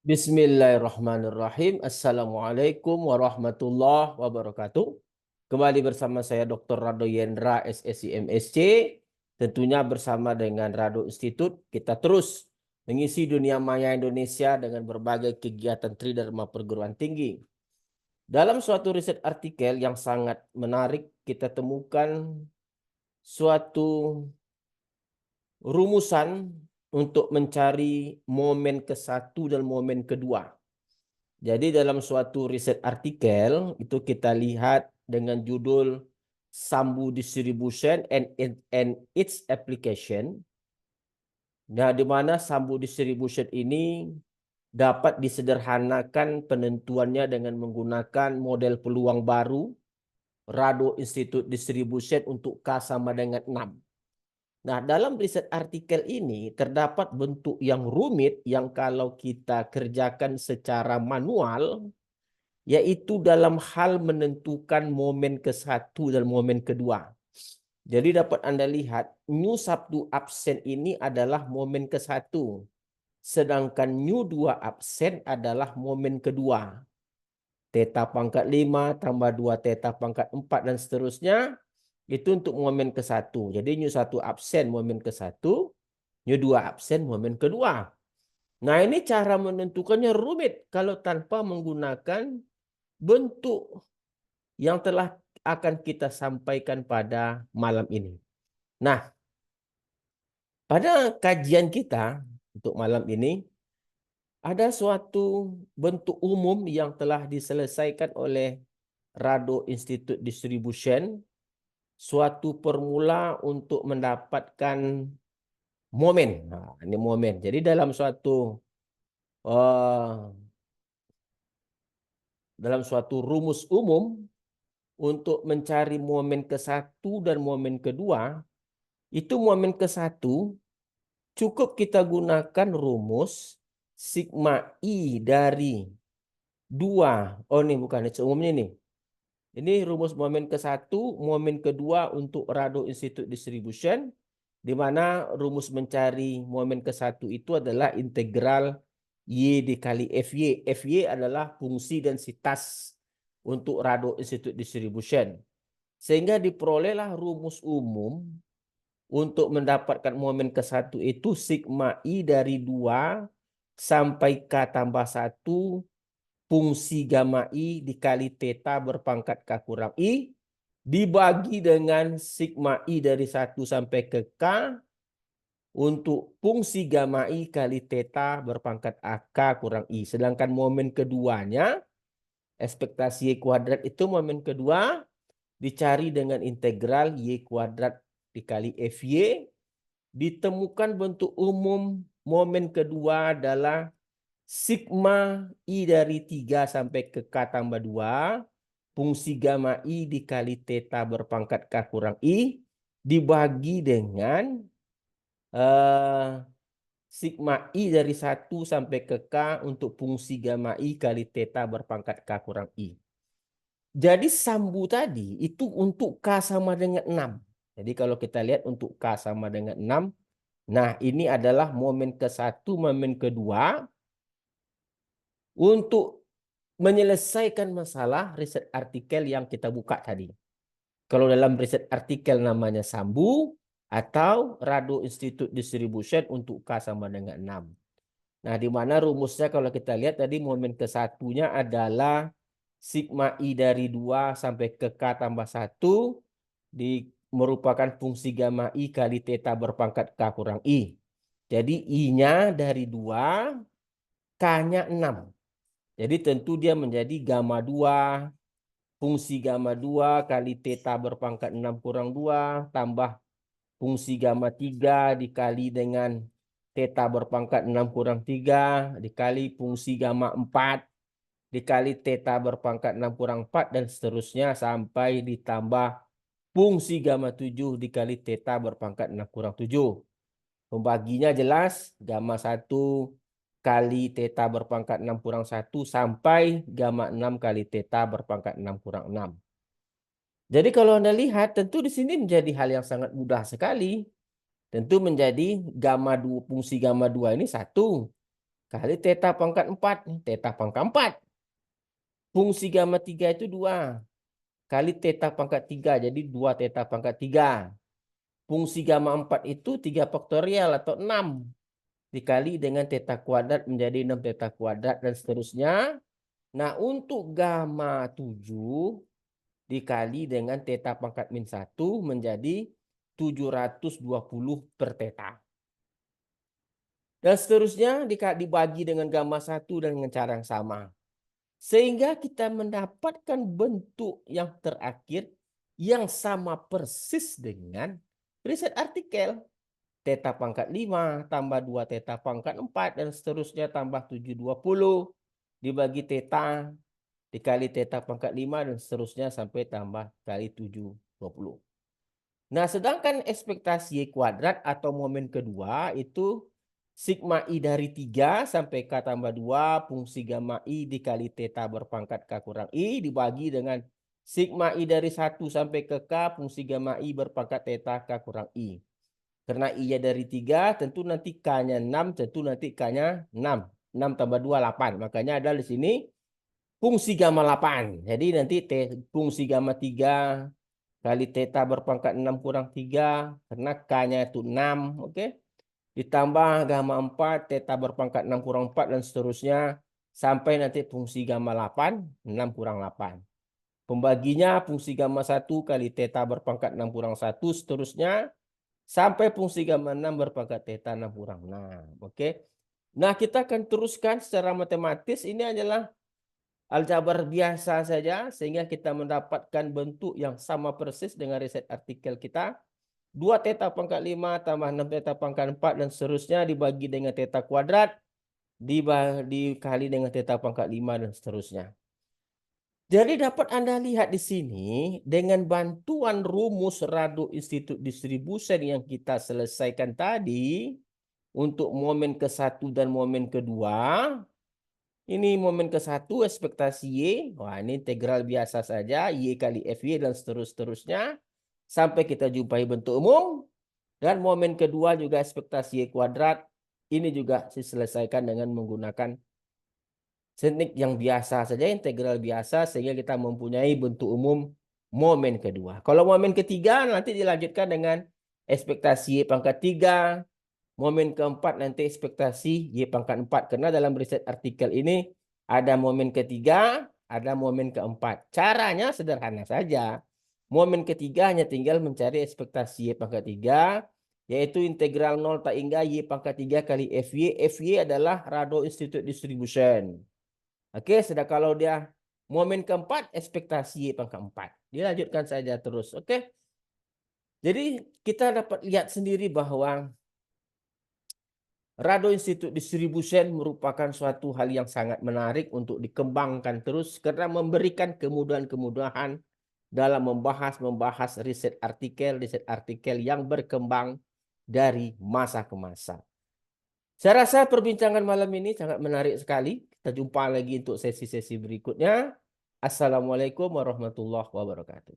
Bismillahirrahmanirrahim. Assalamualaikum warahmatullahi wabarakatuh. Kembali bersama saya Dr. Rado Yendra, SSI MSc. Tentunya bersama dengan Rado Institute, kita terus mengisi dunia maya Indonesia dengan berbagai kegiatan tridharma perguruan tinggi. Dalam suatu riset artikel yang sangat menarik, kita temukan suatu rumusan untuk mencari momen ke-1 dan momen kedua. Jadi dalam suatu riset artikel itu kita lihat dengan judul Sambu Distribution and its Application. Nah, di mana Sambu Distribution ini dapat disederhanakan penentuannya dengan menggunakan model peluang baru Rado Institute Distribution untuk K sama dengan 6. Nah, dalam riset artikel ini terdapat bentuk yang rumit yang kalau kita kerjakan secara manual, yaitu dalam hal menentukan momen ke-1 dan momen kedua. Jadi dapat Anda lihat, new Sabtu absen ini adalah momen ke-1. Sedangkan new 2 absen adalah momen kedua. Theta pangkat 5 tambah 2 theta pangkat 4 dan seterusnya. Itu untuk momen ke-1. Jadi new 1 absen momen ke-1, new 2 absen momen kedua. Nah, ini cara menentukannya rumit kalau tanpa menggunakan bentuk yang telah akan kita sampaikan pada malam ini. Nah, pada kajian kita untuk malam ini, ada suatu bentuk umum yang telah diselesaikan oleh Rado Institute Distribution, suatu formula untuk mendapatkan momen. Nah, ini momen. Jadi dalam suatu rumus umum untuk mencari momen ke-1 dan momen kedua, itu momen ke-1 cukup kita gunakan rumus sigma I dari 2. Oh, ini bukan, ini umumnya nih. Ini rumus momen ke-1, momen kedua untuk Rado Institute Distribution, di mana rumus mencari momen ke-1 itu adalah integral Y dikali Fy. Fy adalah fungsi densitas untuk Rado Institute Distribution. Sehingga diperolehlah rumus umum untuk mendapatkan momen ke-1 itu sigma I dari 2 sampai K tambah 1 fungsi gamma I dikali theta berpangkat K kurang I dibagi dengan sigma I dari 1 sampai ke K untuk fungsi gamma I kali theta berpangkat AK kurang I. Sedangkan momen keduanya, ekspektasi Y kuadrat itu momen kedua dicari dengan integral Y kuadrat dikali Fy. Ditemukan bentuk umum momen kedua adalah sigma I dari 3 sampai ke K tambah 2, fungsi gamma I dikali theta berpangkat K kurang I, dibagi dengan sigma I dari 1 sampai ke K untuk fungsi gamma I kali theta berpangkat K kurang I. Jadi Sambu tadi itu untuk K sama dengan 6. Jadi kalau kita lihat untuk K sama dengan 6, nah ini adalah momen ke-1, momen kedua untuk menyelesaikan masalah riset artikel yang kita buka tadi. Kalau dalam riset artikel namanya Sambu atau Rado Institute Distribution untuk K sama dengan 6. Nah, di mana rumusnya kalau kita lihat tadi momen ke-1-nya adalah sigma I dari 2 sampai ke K tambah 1 merupakan fungsi gamma I kali theta berpangkat K kurang I. Jadi I-nya dari 2, K-nya 6. Jadi tentu dia menjadi gamma 2, fungsi gamma 2 kali theta berpangkat 6 kurang 2, tambah fungsi gamma 3 dikali dengan theta berpangkat 6 kurang 3, dikali fungsi gamma 4, dikali theta berpangkat 6 kurang 4, dan seterusnya sampai ditambah fungsi gamma 7 dikali theta berpangkat 6 kurang 7. Pembaginya jelas, gamma 1 kali theta berpangkat 6 kurang 1 sampai gamma 6 kali theta berpangkat 6 kurang 6. Jadi kalau Anda lihat, tentu di sini menjadi hal yang sangat mudah sekali. Tentu menjadi gamma 2, fungsi gamma 2 ini 1. kali theta pangkat 4. Theta pangkat 4. Fungsi gamma 3 itu 2. Kali theta pangkat 3. Jadi 2 theta pangkat 3. Fungsi gamma 4 itu 3 faktorial atau 6. Dikali dengan theta kuadrat menjadi 6 theta kuadrat dan seterusnya. Nah, untuk gamma 7 dikali dengan theta pangkat min 1 menjadi 720 per theta. Dan seterusnya dibagi dengan gamma 1 dan dengan cara yang sama. Sehingga kita mendapatkan bentuk yang terakhir yang sama persis dengan riset artikel. Theta pangkat 5 tambah 2 theta pangkat 4 dan seterusnya tambah 720 dibagi theta dikali theta pangkat 5 dan seterusnya sampai tambah kali 720. Nah, sedangkan ekspektasi Y kuadrat atau momen kedua itu sigma I dari 3 sampai K tambah 2 fungsi gamma I dikali theta berpangkat K kurang I dibagi dengan sigma I dari 1 sampai ke K fungsi gamma I berpangkat theta K kurang I. Karena I-nya dari 3 tentu nanti K-nya 6, tentu nanti K-nya 6. 6 tambah 2, 8. Makanya ada di sini fungsi gamma 8. Jadi nanti fungsi gamma 3 kali theta berpangkat 6 kurang 3 karena K-nya itu 6, oke? Ditambah gamma 4 theta berpangkat 6 kurang 4 dan seterusnya sampai nanti fungsi gamma 8 6 kurang 8. Pembaginya fungsi gamma 1 kali theta berpangkat 6 kurang 1 seterusnya sampai fungsi gamma 6 berpangkat theta 6 kurang 6, oke? Nah, kita akan teruskan secara matematis. Ini adalah aljabar biasa saja sehingga kita mendapatkan bentuk yang sama persis dengan riset artikel kita. 2 theta pangkat 5 tambah 6 theta pangkat 4 dan seterusnya dibagi dengan theta kuadrat dikali dengan theta pangkat 5 dan seterusnya. Jadi dapat Anda lihat di sini dengan bantuan rumus Rado Institute Distribution yang kita selesaikan tadi untuk momen ke-1 dan momen kedua. Ini momen ke-1 ekspektasi Y. Wah, ini integral biasa saja. Y kali FY dan seterusnya. Sampai kita jumpai bentuk umum. Dan momen kedua juga ekspektasi Y kuadrat. Ini juga diselesaikan dengan menggunakan teknik yang biasa saja, integral biasa. Sehingga kita mempunyai bentuk umum momen kedua. Kalau momen ketiga nanti dilanjutkan dengan ekspektasi Y pangkat 3. Momen keempat nanti ekspektasi Y pangkat 4. Karena dalam riset artikel ini ada momen ketiga, ada momen keempat. Caranya sederhana saja. Momen ketiga hanya tinggal mencari ekspektasi Y pangkat 3, yaitu integral 0 tak hingga Y pangkat 3 kali FY. FY adalah Rado Institute Distribution. Oke, sedang kalau dia momen keempat, ekspektasi Y pangkat 4. Dilanjutkan saja terus, oke? Jadi kita dapat lihat sendiri bahwa Rado Institute Distribution merupakan suatu hal yang sangat menarik untuk dikembangkan terus karena memberikan kemudahan-kemudahan dalam membahas riset artikel yang berkembang dari masa ke masa. Saya rasa perbincangan malam ini sangat menarik sekali. Kita jumpa lagi untuk sesi-sesi berikutnya. Assalamualaikum warahmatullahi wabarakatuh.